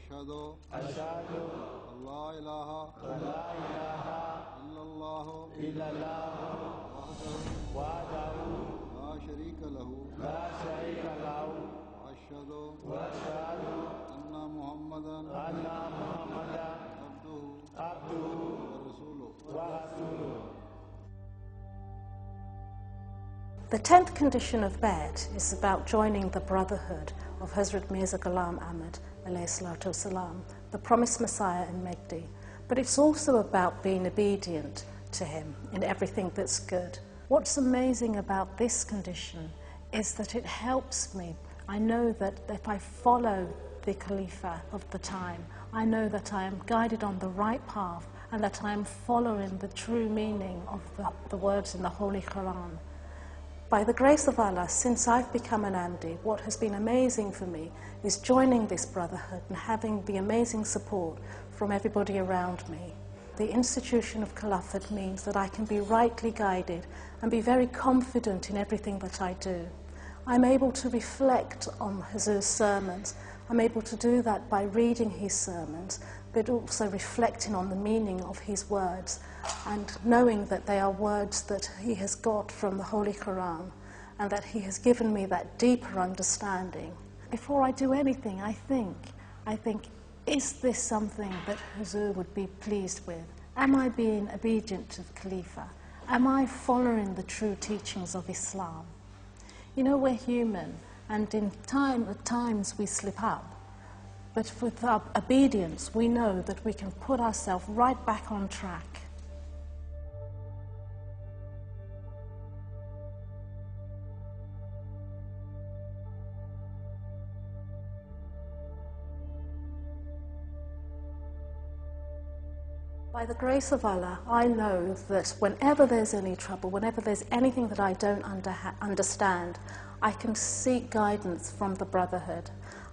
أشهد أن لا إله إلا الله وحده لا شريك له وأشهد أن محمدا عبده ورسوله. The 10th condition of Bai'at is about joining the brotherhood of Hazrat Mirza Ghulam Ahmad alayhi salatu wasalam, the Promised Messiah Mahdi. But it's also about being obedient to him in everything that's good. What's amazing about this condition is that it helps me. I know that if I follow the Khalifa of the time, I know that I am guided on the right path and that I am following the true meaning of the words in the Holy Quran. By the grace of Allah, since I've become an Ahmadi, what has been amazing for me is joining this brotherhood and having the amazing support from everybody around me. The institution of Khilafat means that I can be rightly guided and be very confident in everything that I do. I'm able to reflect on Hazur's sermons. I'm able to do that by reading his sermons, but also reflecting on the meaning of his words and knowing that they are words that he has got from the Holy Quran and that he has given me that deeper understanding. Before I do anything, I think, is this something that Hazur would be pleased with? Am I being obedient to the Khalifa? Am I following the true teachings of Islam? You know, we're human, and at times we slip up. But with our obedience, we know that we can put ourselves right back on track. By the grace of Allah, I know that whenever there's any trouble, whenever there's anything that I don't understand, I can seek guidance from the Brotherhood.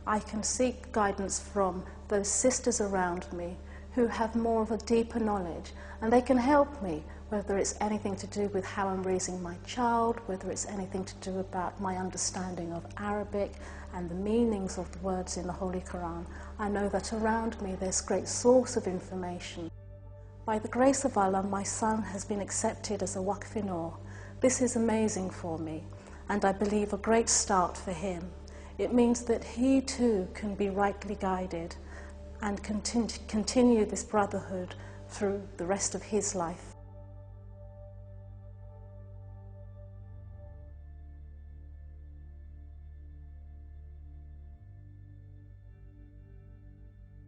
I can seek guidance from those sisters around me who have more of a deeper knowledge, and they can help me, whether it's anything to do with how I'm raising my child, whether it's anything to do about my understanding of Arabic and the meanings of the words in the Holy Quran. I know that around me there's a great source of information. By the grace of Allah, my son has been accepted as a Waqf-e-Noor. This is amazing for me, and I believe a great start for him. It means that he too can be rightly guided and continue this brotherhood through the rest of his life.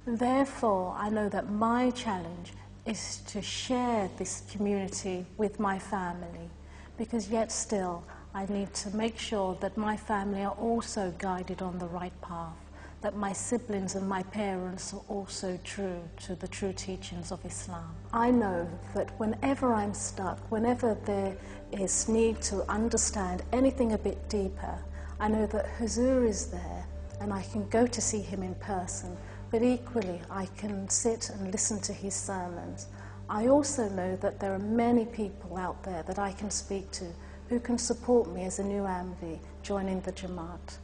Therefore, I know that my challenge is to share this community with my family, because yet still I need to make sure that my family are also guided on the right path, that my siblings and my parents are also true to the true teachings of Islam. I know that whenever I'm stuck, whenever there is need to understand anything a bit deeper, I know that Hazur is there and I can go to see him in person, but equally I can sit and listen to his sermons. I also know that there are many people out there that I can speak to who can support me as a new Ahmadi joining the Jamaat.